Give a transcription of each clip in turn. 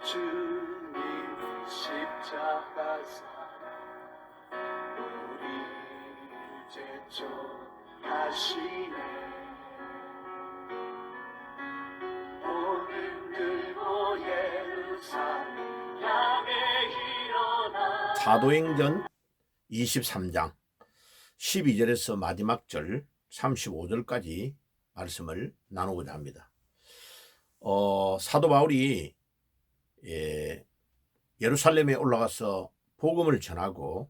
주님 십자가상 우리 제촉하시네. 복음 들고 예루살렘 향해 일어나. 사도행전 23장 12절에서 마지막 절 35절까지 말씀을 나누고자 합니다. 사도 바울이 예루살렘에 올라가서 복음을 전하고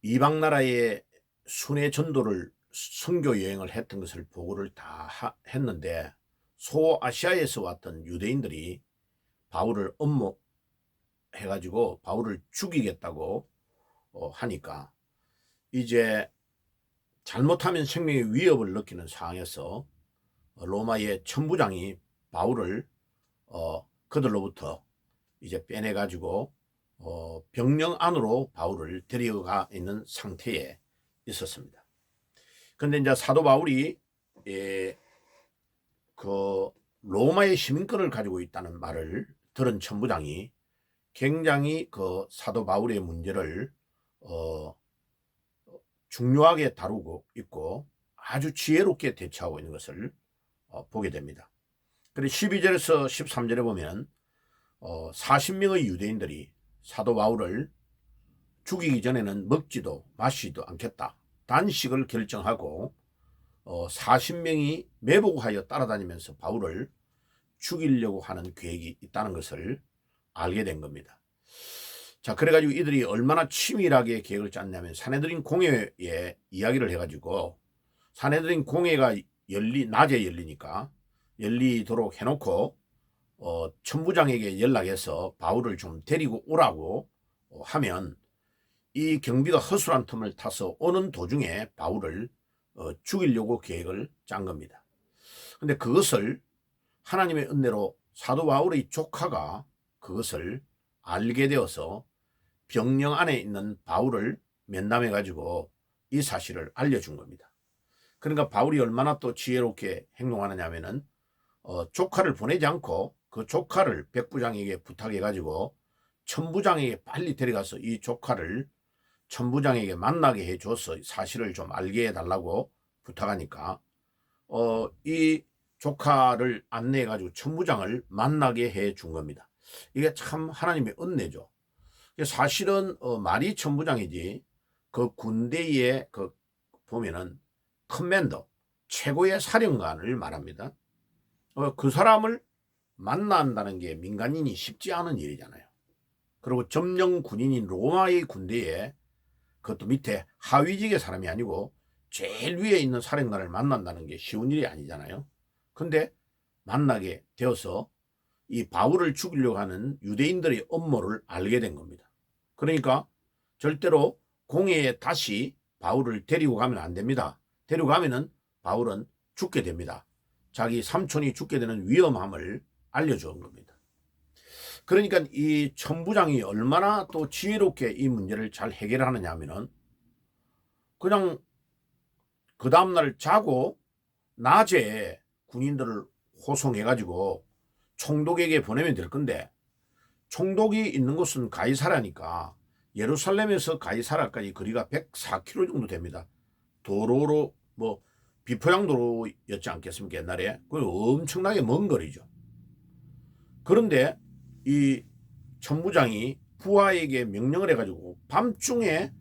이방 나라의 순회 전도를 선교 여행을 했던 것을 보고를 다 했는데, 소아시아에서 왔던 유대인들이 바울을 엄모해가지고 바울을 죽이겠다고 하니까 이제 잘못하면 생명의 위협을 느끼는 상황에서 로마의 천부장이 바울을 그들로부터 이제 빼내가지고 병영 안으로 바울을 데려가 있는 상태에 있었습니다. 그런데 이제 사도 바울이 그 로마의 시민권을 가지고 있다는 말을 들은 천부장이 굉장히 그 사도 바울의 문제를 중요하게 다루고 있고 아주 지혜롭게 대처하고 있는 것을 보게 됩니다. 그리고 12절에서 13절에 보면 40명의 유대인들이 사도 바울을 죽이기 전에는 먹지도 마시지도 않겠다 단식을 결정하고 40명이 매복하여 따라다니면서 바울을 죽이려고 하는 계획이 있다는 것을 알게 된 겁니다. 자, 그래가지고 이들이 얼마나 치밀하게 계획을 짰냐면 사내들인 공회에 이야기를 해가지고, 사내들인 공회가 낮에 열리니까 열리도록 해놓고 천부장에게 연락해서 바울을 좀 데리고 오라고 하면 이 경비가 허술한 틈을 타서 오는 도중에 바울을 죽이려고 계획을 짠 겁니다. 근데 그것을 하나님의 은혜로 사도 바울의 조카가 그것을 알게 되어서 병영 안에 있는 바울을 면담해 가지고 이 사실을 알려준 겁니다. 그러니까 바울이 얼마나 또 지혜롭게 행동하느냐 하면은 조카를 보내지 않고 그 조카를 백부장에게 부탁해 가지고 천부장에게 빨리 데려가서 이 조카를 천부장에게 만나게 해줘서 사실을 좀 알게 해달라고 부탁하니까 이 조카를 안내해 가지고 천부장을 만나게 해준 겁니다. 이게 참 하나님의 은혜죠. 사실은 말이 천부장이지 그 군대에 그 보면은 커맨더, 최고의 사령관을 말합니다. 그 사람을 만난다는 게 민간인이 쉽지 않은 일이잖아요. 그리고 점령 군인인 로마의 군대에 그것도 밑에 하위직의 사람이 아니고 제일 위에 있는 사령관을 만난다는 게 쉬운 일이 아니잖아요. 근데 만나게 되어서 이 바울을 죽이려고 하는 유대인들의 음모를 알게 된 겁니다. 그러니까 절대로 공회에 다시 바울을 데리고 가면 안 됩니다. 데려가면은 바울은 죽게 됩니다. 자기 삼촌이 죽게 되는 위험함을 알려준 겁니다. 그러니까 이 천부장이 얼마나 또 지혜롭게 이 문제를 잘 해결하느냐 하면은 그냥 그 다음날 자고 낮에 군인들을 호송해가지고 총독에게 보내면 될 건데, 총독이 있는 곳은 가이사라니까 예루살렘에서 가이사라까지 거리가 104km 정도 됩니다. 도로로 뭐 비포장도로였지 않겠습니까 옛날에. 그 엄청나게 먼 거리죠. 그런데 이 천부장이 부하에게 명령을 해가지고 밤중에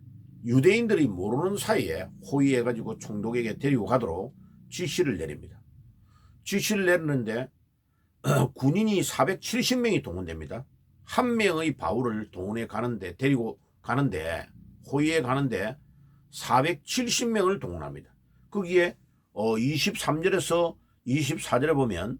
유대인들이 모르는 사이에 호위해가지고 총독에게 데리고 가도록 지시를 내립니다. 지시를 내렸는데 군인이 470명이 동원됩니다. 한 명의 바울을 동원해 가는데, 데리고 가는데, 호위해 가는데 470명을 동원합니다. 거기에 23절에서 24절에 보면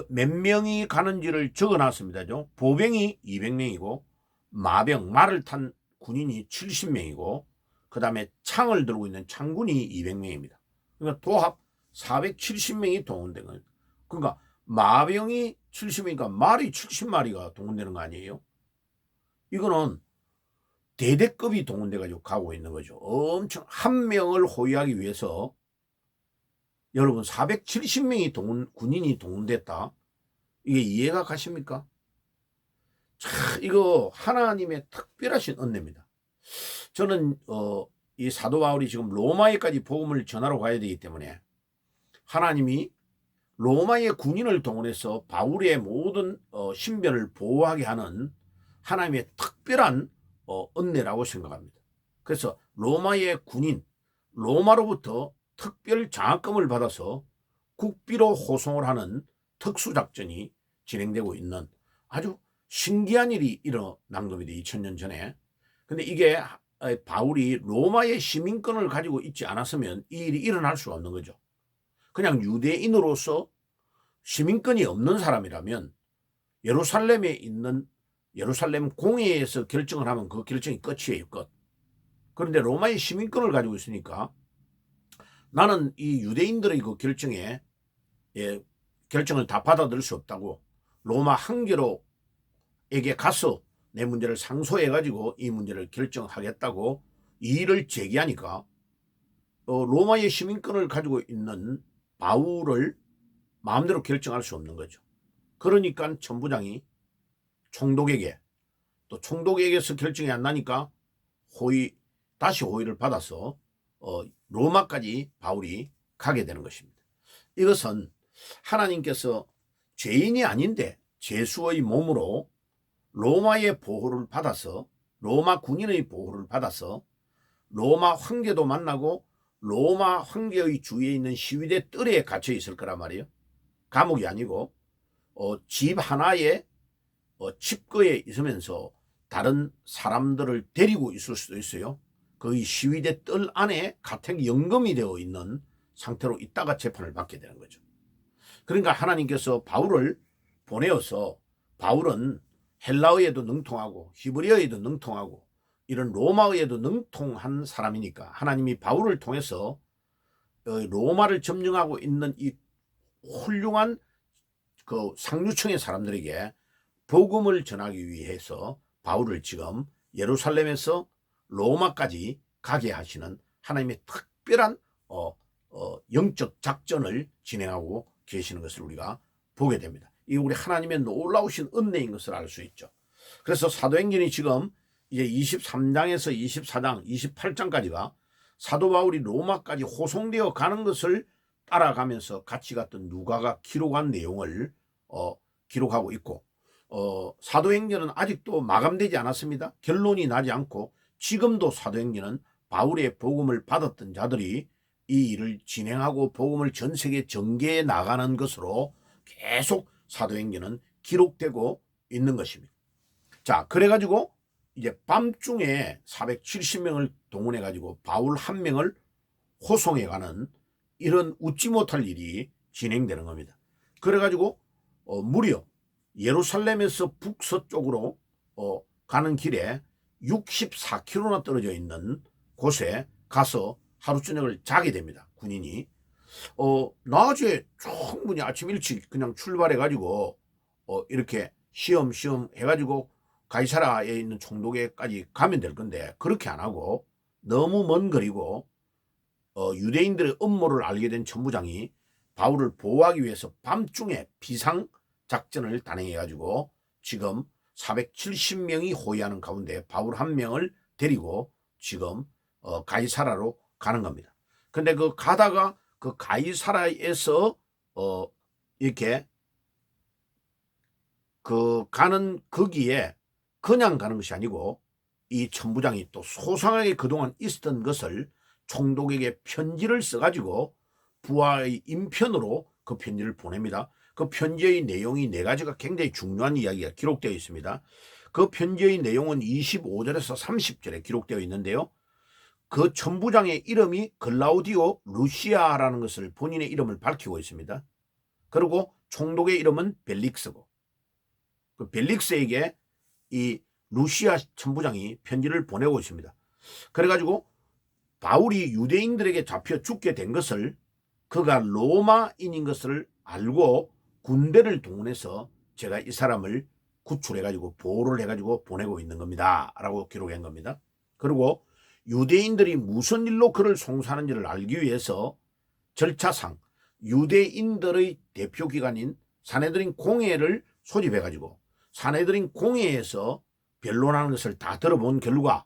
몇 명이 가는지를 적어놨습니다. 보병이 200명이고 마병, 말을 탄 군인이 70명이고 그 다음에 창을 들고 있는 창군이 200명입니다. 그러니까 도합 470명이 동원된 거예요. 그러니까 마병이 70이니까 말이 70마리가 동원되는 거 아니에요? 이거는 대대급이 동원돼 가지고 가고 있는 거죠. 엄청 한 명을 호위하기 위해서 여러분 470명이 군인이 동원됐다. 이게 이해가 가십니까? 참 이거 하나님의 특별하신 은혜입니다. 저는 이 사도 바울이 지금 로마에까지 복음을 전하러 가야 되기 때문에 하나님이 로마의 군인을 동원해서 바울의 모든 신변을 보호하게 하는 하나님의 특별한 은혜라고 생각합니다. 그래서 로마의 군인, 로마로부터 특별 장학금을 받아서 국비로 호송을 하는 특수작전이 진행되고 있는 아주 신기한 일이 일어난 겁니다. 2000년 전에. 근데 이게 바울이 로마의 시민권을 가지고 있지 않았으면 이 일이 일어날 수가 없는 거죠. 그냥 유대인으로서 시민권이 없는 사람이라면 예루살렘에 있는 예루살렘 공회에서 결정을 하면 그 결정이 끝이에요. 끝. 그런데 로마의 시민권을 가지고 있으니까 나는 이 유대인들의 그 결정에 결정을 다 받아들일 수 없다고 로마 황제로에게 가서 내 문제를 상소해가지고 이 문제를 결정하겠다고 이의를 제기하니까 로마의 시민권을 가지고 있는 바울을 마음대로 결정할 수 없는 거죠. 그러니까 천부장이 총독에게 또 총독에게서 결정이 안 나니까 다시 호의를 받아서 로마까지 바울이 가게 되는 것입니다. 이것은 하나님께서 죄인이 아닌데 죄수의 몸으로 로마의 보호를 받아서 로마 군인의 보호를 받아서 로마 황제도 만나고 로마 황제의 주위에 있는 시위대 뜰에 갇혀 있을 거란 말이에요. 감옥이 아니고 집 하나에 칩거에 있으면서 다른 사람들을 데리고 있을 수도 있어요. 거의 시위대 뜰 안에 가택 연금이 되어 있는 상태로 있다가 재판을 받게 되는 거죠. 그러니까 하나님께서 바울을 보내어서 바울은 헬라어에도 능통하고 히브리어에도 능통하고 이런 로마어에도 능통한 사람이니까 하나님이 바울을 통해서 로마를 점령하고 있는 이 훌륭한 그 상류층의 사람들에게 복음을 전하기 위해서 바울을 지금 예루살렘에서 로마까지 가게 하시는 하나님의 특별한 영적 작전을 진행하고 계시는 것을 우리가 보게 됩니다. 이 우리 하나님의 놀라우신 은혜인 것을 알 수 있죠. 그래서 사도행전이 지금 이제 23장에서 24장, 28장까지가 사도 바울이 로마까지 호송되어 가는 것을 따라가면서 같이 갔던 누가가 기록한 내용을 기록하고 있고 사도행전은 아직도 마감되지 않았습니다. 결론이 나지 않고 지금도 사도행전은 바울의 복음을 받았던 자들이 이 일을 진행하고 복음을 전 세계 전개해 나가는 것으로 계속 사도행전은 기록되고 있는 것입니다. 자, 그래가지고 이제 밤중에 470명을 동원해가지고 바울 한 명을 호송해가는 이런 웃지 못할 일이 진행되는 겁니다. 그래가지고 무려 예루살렘에서 북서쪽으로 가는 길에 64km나 떨어져 있는 곳에 가서 하루 저녁을 자게 됩니다. 군인이 낮에 충분히 아침 일찍 그냥 출발해가지고 이렇게 시험시험 해가지고 가이사라에 있는 총독에까지 가면 될 건데 그렇게 안 하고 너무 먼 거리고 유대인들의 음모를 알게 된 천부장이 바울을 보호하기 위해서 밤중에 비상작전을 단행해가지고 지금 470명이 호위하는 가운데 바울 한 명을 데리고 지금 가이사라로 가는 겁니다. 근데 그 가다가 그 가이사라에서 이렇게 가는 거기에 그냥 가는 것이 아니고 이 천부장이 또 소상하게 그동안 있었던 것을 총독에게 편지를 써가지고 부하의 인편으로 그 편지를 보냅니다. 그 편지의 내용이 4가지가 굉장히 중요한 이야기가 기록되어 있습니다. 그 편지의 내용은 25절에서 30절에 기록되어 있는데요. 그 천부장의 이름이 글라우디오 루시아라는 것을 본인의 이름을 밝히고 있습니다. 그리고 총독의 이름은 벨릭스고 그 벨릭스에게 이 루시아 천부장이 편지를 보내고 있습니다. 그래가지고 바울이 유대인들에게 잡혀 죽게 된 것을 그가 로마인인 것을 알고 군대를 동원해서 제가 이 사람을 구출해가지고 보호를 해가지고 보내고 있는 겁니다 라고 기록한 겁니다. 그리고 유대인들이 무슨 일로 그를 송사하는지를 알기 위해서 절차상 유대인들의 대표기관인 사내들인 공회를 소집해가지고 사내들인 공회에서 변론하는 것을 다 들어본 결과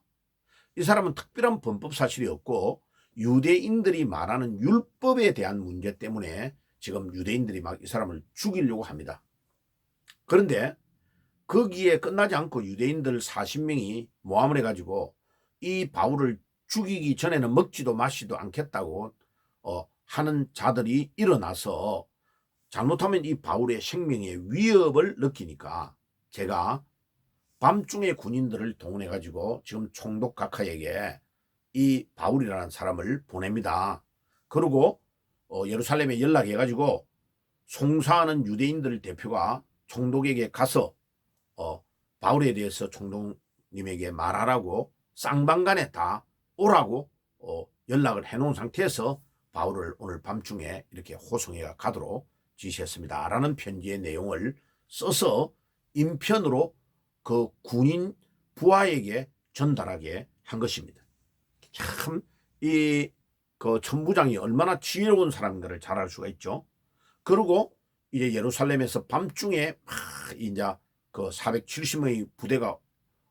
이 사람은 특별한 범법 사실이 없고 유대인들이 말하는 율법에 대한 문제 때문에 지금 유대인들이 막 이 사람을 죽이려고 합니다. 그런데 거기에 끝나지 않고 유대인들 40명이 모함을 해가지고 이 바울을 죽이기 전에는 먹지도 마시도 않겠다고 하는 자들이 일어나서 잘못하면 이 바울의 생명에 위협을 느끼니까 제가 밤중에 군인들을 동원해가지고 지금 총독 각하에게 이 바울이라는 사람을 보냅니다. 그리고 예루살렘에 연락해가지고 송사하는 유대인들 대표가 총독에게 가서 바울에 대해서 총독님에게 말하라고 쌍방간에 다 오라고 연락을 해놓은 상태에서 바울을 오늘 밤중에 이렇게 호송해 가도록 지시했습니다. 라는 편지의 내용을 써서 인편으로 그 군인 부하에게 전달하게 한 것입니다. 참 그 천부장이 얼마나 지혜로운 사람인가를 잘 알 수가 있죠. 그리고 이제 예루살렘에서 밤중에 이제 그 470명의 부대가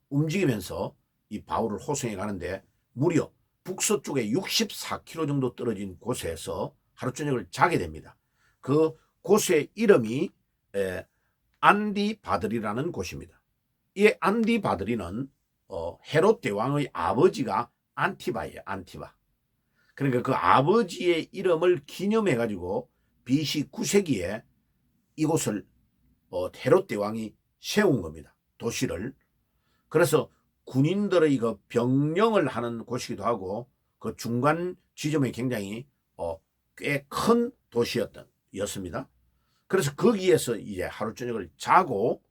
움직이면서 이 바울을 호송해 가는데 무려 북서쪽에 64km 정도 떨어진 곳에서 하루 저녁을 자게 됩니다. 그 곳의 이름이 안디바드리라는 곳입니다. 이 안디바드리는 헤롯 대왕의 아버지가 안티바예요. 안티바. 그러니까 그 아버지의 이름을 기념해 가지고 BC 9세기에 이곳을 헤롯 대왕이 세운 겁니다. 도시를. 그래서 군인들의 그 병령을 하는 곳이기도 하고 그 중간 지점에 굉장히 꽤 큰 도시였습니다. 그래서 거기에서 이제 하루 저녁을 자고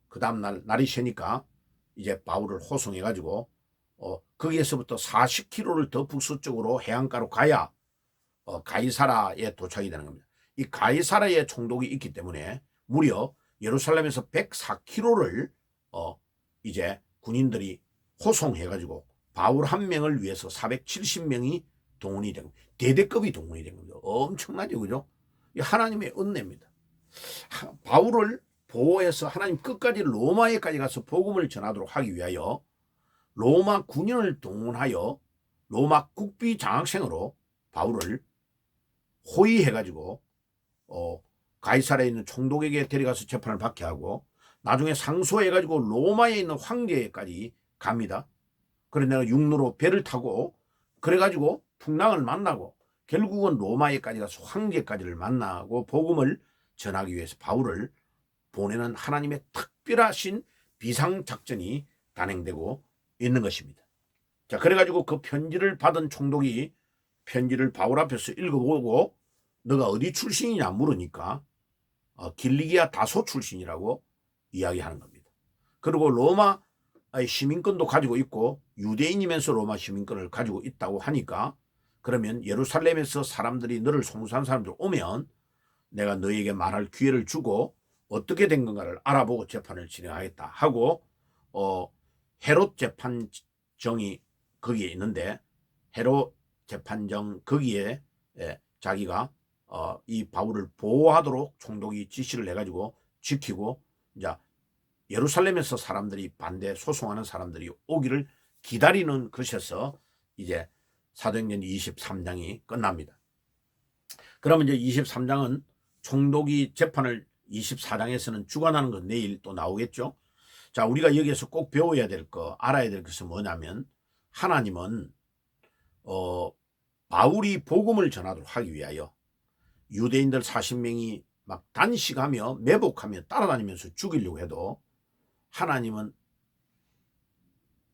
그 다음 날이 새니까 이제 바울을 호송해 가지고 거기에서부터 40km를 더 북서쪽으로 해안가로 가야 가이사라에 도착이 되는 겁니다. 이 가이사라에 총독이 있기 때문에 무려 예루살렘에서 104km를 이제 군인들이 호송해 가지고 바울 한 명을 위해서 470명이 동원이 되고 대대급이 동원이 된 겁니다. 엄청나죠, 그죠? 이 하나님의 은혜입니다. 바울을 보호해서 하나님 끝까지 로마에까지 가서 복음을 전하도록 하기 위하여 로마 군인을 동원하여 로마 국비 장학생으로 바울을 호위해가지고 가이사라에 있는 총독에게 데려가서 재판을 받게 하고 나중에 상소해가지고 로마에 있는 황제까지 갑니다. 그래서 내가 육로로 배를 타고 그래가지고 풍랑을 만나고 결국은 로마에까지 가서 황제까지를 만나고 복음을 전하기 위해서 바울을 보내는 하나님의 특별하신 비상작전이 단행되고 있는 것입니다. 자, 그래가지고 그 편지를 받은 총독이 편지를 바울 앞에서 읽어보고 너가 어디 출신이냐 물으니까 길리기아 다소 출신이라고 이야기하는 겁니다. 그리고 로마 시민권도 가지고 있고 유대인이면서 로마 시민권을 가지고 있다고 하니까 그러면 예루살렘에서 사람들이 너를 송수한 사람들 오면 내가 너에게 말할 기회를 주고 어떻게 된 건가를 알아보고 재판을 진행하겠다 하고 헤롯 재판정이 거기에 있는데 헤롯 재판정 거기에 자기가 이 바울을 보호하도록 총독이 지시를 해가지고 지키고 이제 예루살렘에서 사람들이 반대 소송하는 사람들이 오기를 기다리는 것에서 이제 사도행전 23장이 끝납니다. 그러면 이제 23장은 총독이 재판을 24장에서는 주관하는 건 내일 또 나오겠죠. 자, 우리가 여기에서 꼭 배워야 될 거, 알아야 될 것은 뭐냐면 하나님은 바울이 복음을 전하도록 하기 위하여 유대인들 40명이 막 단식하며 매복하며 따라다니면서 죽이려고 해도 하나님은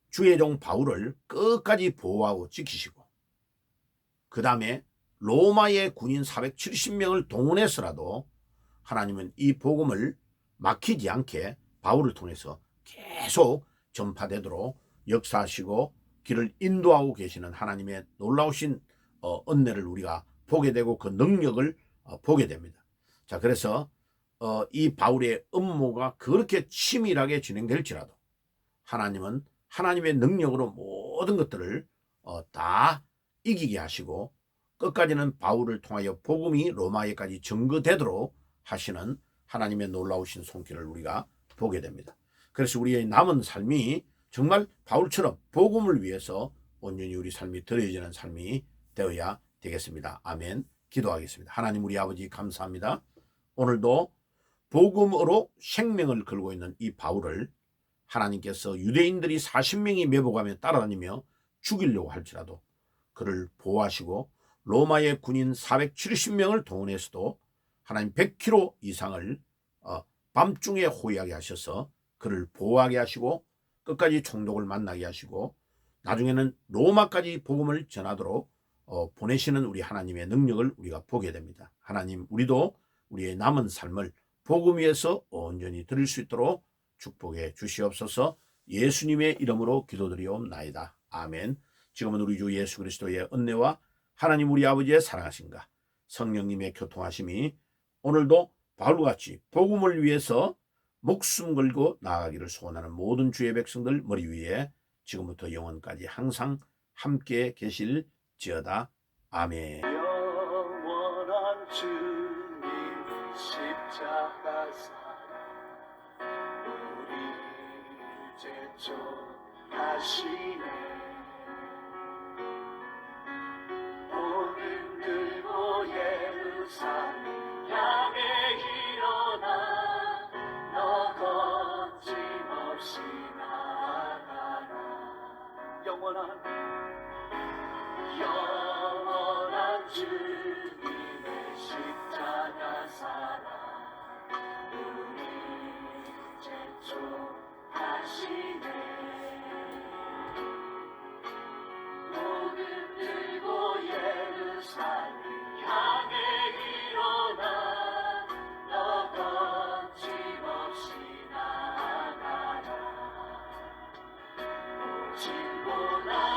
주의 종 바울을 끝까지 보호하고 지키시고 그 다음에 로마의 군인 470명을 동원해서라도 하나님은 이 복음을 막히지 않게 바울을 통해서 계속 전파되도록 역사하시고 길을 인도하고 계시는 하나님의 놀라우신 은혜를 우리가 보게 되고 그 능력을 보게 됩니다. 자, 그래서 이 바울의 업무가 그렇게 치밀하게 진행될지라도 하나님은 하나님의 능력으로 모든 것들을 다 이기게 하시고 끝까지는 바울을 통하여 복음이 로마에까지 전거되도록 하시는 하나님의 놀라우신 손길을 우리가 보게 됩니다. 그래서 우리의 남은 삶이 정말 바울처럼 복음을 위해서 온전히 우리 삶이 드려지는 삶이 되어야 되겠습니다. 아멘. 기도하겠습니다. 하나님 우리 아버지 감사합니다. 오늘도 복음으로 생명을 걸고 있는 이 바울을 하나님께서 유대인들이 40명이 매복하며 따라다니며 죽이려고 할지라도 그를 보호하시고 로마의 군인 470명을 동원해서도 하나님 100km 이상을 밤중에 호위하게 하셔서 그를 보호하게 하시고 끝까지 총독을 만나게 하시고 나중에는 로마까지 복음을 전하도록 보내시는 우리 하나님의 능력을 우리가 보게 됩니다. 하나님 우리도 우리의 남은 삶을 복음 위에서 온전히 드릴 수 있도록 축복해 주시옵소서. 예수님의 이름으로 기도드리옵나이다. 아멘. 지금은 우리 주 예수 그리스도의 은혜와 하나님 우리 아버지의 사랑하심과 성령님의 교통하심이 오늘도 바울같이 복음을 위해서 목숨 걸고 나아가기를 소원하는 모든 주의 백성들 머리 위에 지금부터 영원까지 항상 함께 계실지어다. 아멘. 영원한 주님 십자가 사랑 우리 제촉하시네 복음 들고 예루살렘 향해 일어나 너 거침없이 나아가라 영원한 주님의 십자가 사랑 우리 제촉하시네 복음 들고 예루살렘 향해 일어나 너 거침없이 나아가라 오직 보라